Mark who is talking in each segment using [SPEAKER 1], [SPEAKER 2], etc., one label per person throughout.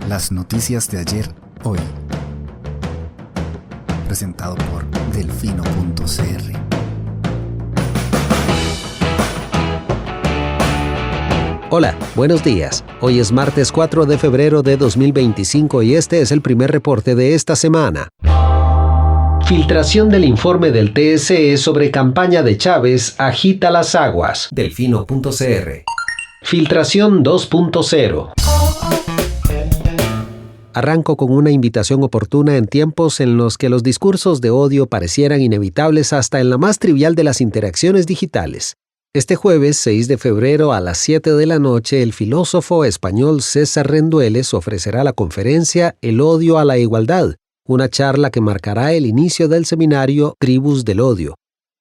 [SPEAKER 1] Las noticias de ayer, hoy. Presentado por delfino.cr.
[SPEAKER 2] Hola, buenos días. Hoy es martes 4 de febrero de 2025 y este es el primer reporte de esta semana. Filtración del informe del TSE sobre campaña de Chávez agita las aguas. Delfino.cr. Filtración 2.0. Arranco con una invitación oportuna en tiempos en los que los discursos de odio parecieran inevitables hasta en la más trivial de las interacciones digitales. Este jueves 6 de febrero a las 7 de la noche, el filósofo español César Rendueles ofrecerá la conferencia El odio a la igualdad, una charla que marcará el inicio del seminario Tribus del Odio.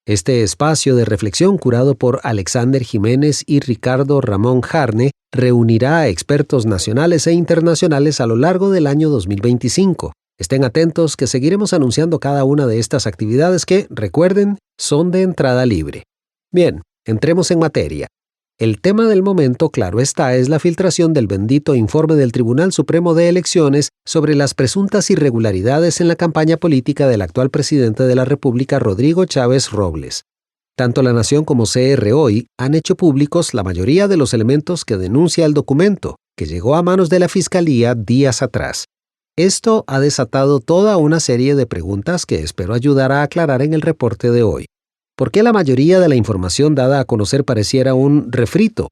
[SPEAKER 2] Este espacio de reflexión, curado por Alexander Jiménez y Ricardo Ramón Jarne, reunirá a expertos nacionales e internacionales a lo largo del año 2025. Estén atentos que seguiremos anunciando cada una de estas actividades que, recuerden, son de entrada libre. Bien, entremos en materia. El tema del momento, claro está, es la filtración del bendito informe del Tribunal Supremo de Elecciones sobre las presuntas irregularidades en la campaña política del actual presidente de la República, Rodrigo Chávez Robles. Tanto La Nación como CR Hoy han hecho públicos la mayoría de los elementos que denuncia el documento, que llegó a manos de la Fiscalía días atrás. Esto ha desatado toda una serie de preguntas que espero ayudar a aclarar en el reporte de hoy. ¿Por qué la mayoría de la información dada a conocer pareciera un refrito?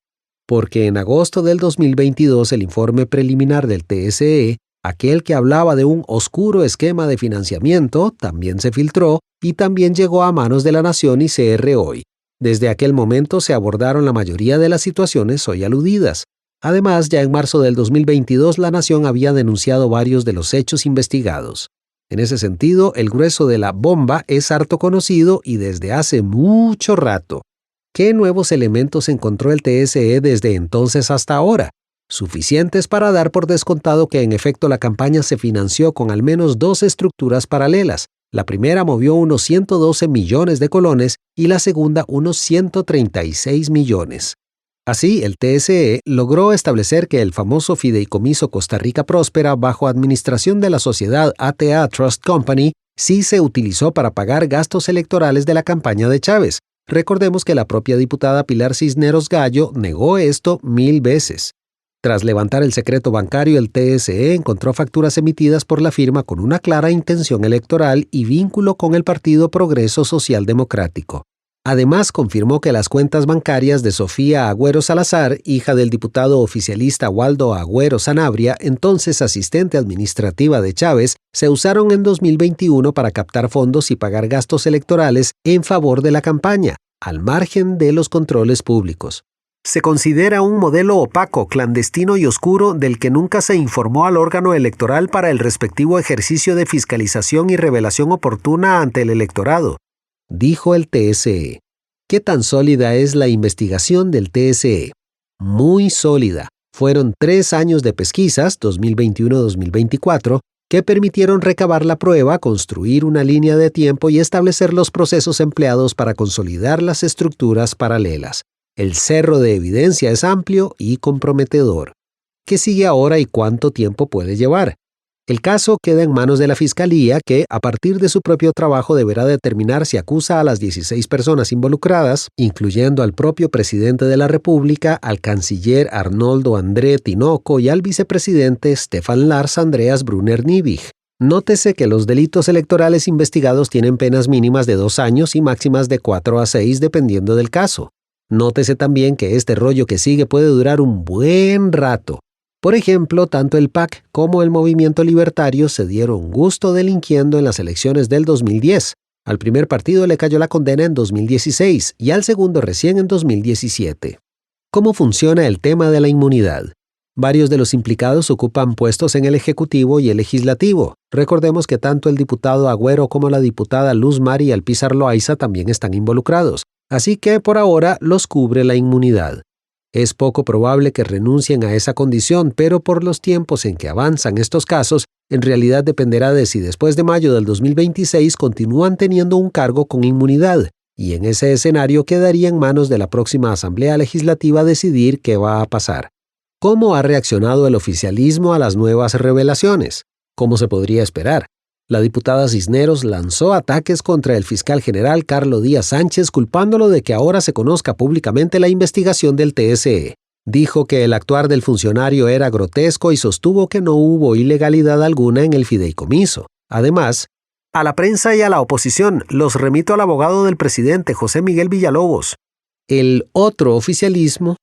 [SPEAKER 2] Porque en agosto del 2022 el informe preliminar del TSE, aquel que hablaba de un oscuro esquema de financiamiento, también se filtró y también llegó a manos de La Nación y CR Hoy. Desde aquel momento se abordaron la mayoría de las situaciones hoy aludidas. Además, ya en marzo del 2022 La Nación había denunciado varios de los hechos investigados. En ese sentido, el grueso de la bomba es harto conocido y desde hace mucho rato. ¿Qué nuevos elementos encontró el TSE desde entonces hasta ahora? Suficientes para dar por descontado que en efecto la campaña se financió con al menos dos estructuras paralelas. La primera movió unos 112 millones de colones y la segunda unos 136 millones. Así, el TSE logró establecer que el famoso fideicomiso Costa Rica Próspera, bajo administración de la sociedad ATA Trust Company, sí se utilizó para pagar gastos electorales de la campaña de Chávez. Recordemos que la propia diputada Pilar Cisneros Gallo negó esto 1000 veces. Tras levantar el secreto bancario, el TSE encontró facturas emitidas por la firma con una clara intención electoral y vínculo con el Partido Progreso Social Democrático. Además, confirmó que las cuentas bancarias de Sofía Agüero Salazar, hija del diputado oficialista Waldo Agüero Sanabria, entonces asistente administrativa de Chávez, se usaron en 2021 para captar fondos y pagar gastos electorales en favor de la campaña, al margen de los controles públicos. Se considera un modelo opaco, clandestino y oscuro del que nunca se informó al órgano electoral para el respectivo ejercicio de fiscalización y revelación oportuna ante el electorado, dijo el TSE. ¿Qué tan sólida es la investigación del TSE? Muy sólida. Fueron 3 años de pesquisas, 2021-2024, que permitieron recabar la prueba, construir una línea de tiempo y establecer los procesos empleados para consolidar las estructuras paralelas. El cerro de evidencia es amplio y comprometedor. ¿Qué sigue ahora y cuánto tiempo puede llevar? El caso queda en manos de la Fiscalía, que, a partir de su propio trabajo, deberá determinar si acusa a las 16 personas involucradas, incluyendo al propio presidente de la República, al canciller Arnoldo André Tinoco y al vicepresidente Stefan Lars Andreas Brunner Niebig. Nótese que los delitos electorales investigados tienen penas mínimas de 2 años y máximas de 4 a 6, dependiendo del caso. Nótese también que este rollo que sigue puede durar un buen rato. Por ejemplo, tanto el PAC como el Movimiento Libertario se dieron gusto delinquiendo en las elecciones del 2010. Al primer partido le cayó la condena en 2016 y al segundo recién en 2017. ¿Cómo funciona el tema de la inmunidad? Varios de los implicados ocupan puestos en el Ejecutivo y el Legislativo. Recordemos que tanto el diputado Agüero como la diputada Luz Mari Alpizar Loaiza también están involucrados. Así que por ahora los cubre la inmunidad. Es poco probable que renuncien a esa condición, pero por los tiempos en que avanzan estos casos, en realidad dependerá de si después de mayo del 2026 continúan teniendo un cargo con inmunidad, y en ese escenario quedaría en manos de la próxima Asamblea Legislativa decidir qué va a pasar. ¿Cómo ha reaccionado el oficialismo a las nuevas revelaciones? Como se podría esperar, la diputada Cisneros lanzó ataques contra el fiscal general Carlos Díaz Sánchez culpándolo de que ahora se conozca públicamente la investigación del TSE. Dijo que el actuar del funcionario era grotesco y sostuvo que no hubo ilegalidad alguna en el fideicomiso. Además, a la prensa y a la oposición los remito al abogado del presidente, José Miguel Villalobos. El otro oficialismo,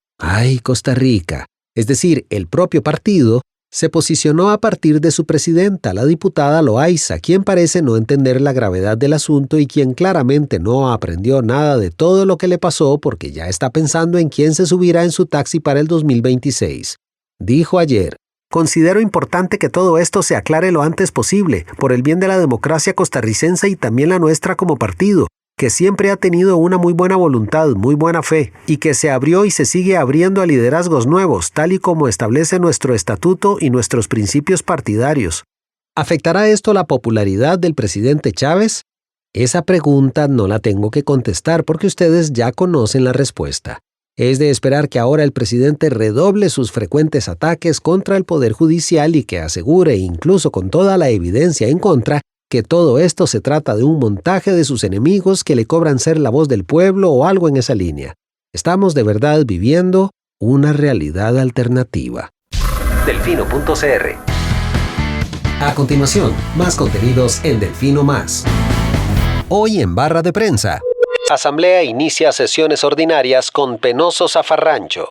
[SPEAKER 2] Costa Rica, es decir, el propio partido, se posicionó a partir de su presidenta, la diputada Loaiza, quien parece no entender la gravedad del asunto y quien claramente no aprendió nada de todo lo que le pasó porque ya está pensando en quién se subirá en su taxi para el 2026. Dijo ayer: "Considero importante que todo esto se aclare lo antes posible, por el bien de la democracia costarricense y también la nuestra como partido, que siempre ha tenido una muy buena voluntad, muy buena fe, y que se abrió y se sigue abriendo a liderazgos nuevos, tal y como establece nuestro estatuto y nuestros principios partidarios". ¿Afectará esto la popularidad del presidente Chávez? Esa pregunta no la tengo que contestar porque ustedes ya conocen la respuesta. Es de esperar que ahora el presidente redoble sus frecuentes ataques contra el Poder Judicial y que asegure, incluso con toda la evidencia en contra, que todo esto se trata de un montaje de sus enemigos que le cobran ser la voz del pueblo o algo en esa línea. Estamos de verdad viviendo una realidad alternativa.
[SPEAKER 3] Delfino.cr.
[SPEAKER 2] A continuación, más contenidos en Delfino Más. Hoy en Barra de Prensa. Asamblea inicia sesiones ordinarias con penoso zafarrancho.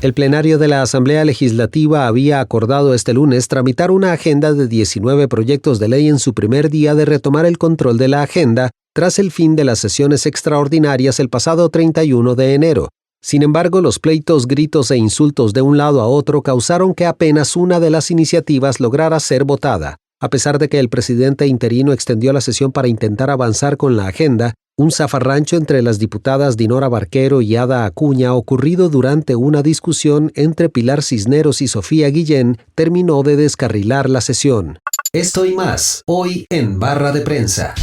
[SPEAKER 2] El plenario de la Asamblea Legislativa había acordado este lunes tramitar una agenda de 19 proyectos de ley en su primer día de retomar el control de la agenda tras el fin de las sesiones extraordinarias el pasado 31 de enero. Sin embargo, los pleitos, gritos e insultos de un lado a otro causaron que apenas una de las iniciativas lograra ser votada. A pesar de que el presidente interino extendió la sesión para intentar avanzar con la agenda, un zafarrancho entre las diputadas Dinora Barquero y Ada Acuña, ocurrido durante una discusión entre Pilar Cisneros y Sofía Guillén, terminó de descarrilar la sesión. Esto y más, hoy en Barra de Prensa.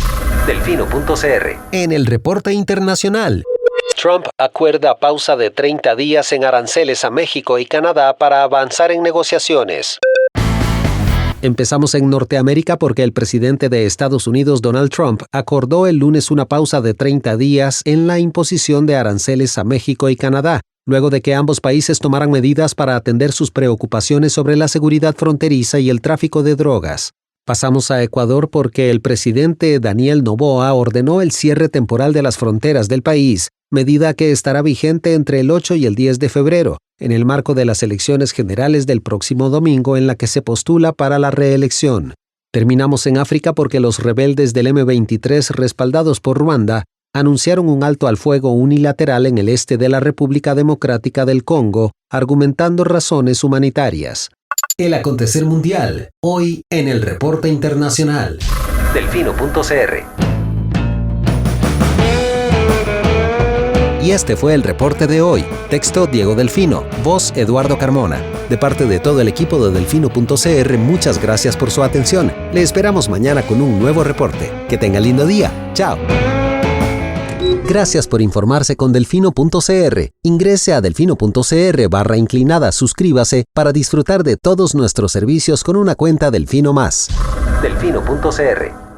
[SPEAKER 3] Delfino.cr.
[SPEAKER 2] En el reporte internacional. Trump acuerda pausa de 30 días en aranceles a México y Canadá para avanzar en negociaciones. Empezamos en Norteamérica porque el presidente de Estados Unidos, Donald Trump, acordó el lunes una pausa de 30 días en la imposición de aranceles a México y Canadá, luego de que ambos países tomaran medidas para atender sus preocupaciones sobre la seguridad fronteriza y el tráfico de drogas. Pasamos a Ecuador porque el presidente Daniel Noboa ordenó el cierre temporal de las fronteras del país, medida que estará vigente entre el 8 y el 10 de febrero, en el marco de las elecciones generales del próximo domingo en la que se postula para la reelección. Terminamos en África porque los rebeldes del M23, respaldados por Ruanda, anunciaron un alto al fuego unilateral en el este de la República Democrática del Congo, argumentando razones humanitarias. El acontecer mundial, hoy en el reporte internacional.
[SPEAKER 3] Delfino.cr.
[SPEAKER 2] Y este fue el reporte de hoy. Texto Diego Delfino, voz Eduardo Carmona. De parte de todo el equipo de Delfino.cr, muchas gracias por su atención. Le esperamos mañana con un nuevo reporte. Que tenga lindo día. Chao. Gracias por informarse con Delfino.cr. Ingrese a Delfino.cr/inclinada, suscríbase para disfrutar de todos nuestros servicios con una cuenta Delfino Más.
[SPEAKER 3] Delfino.cr.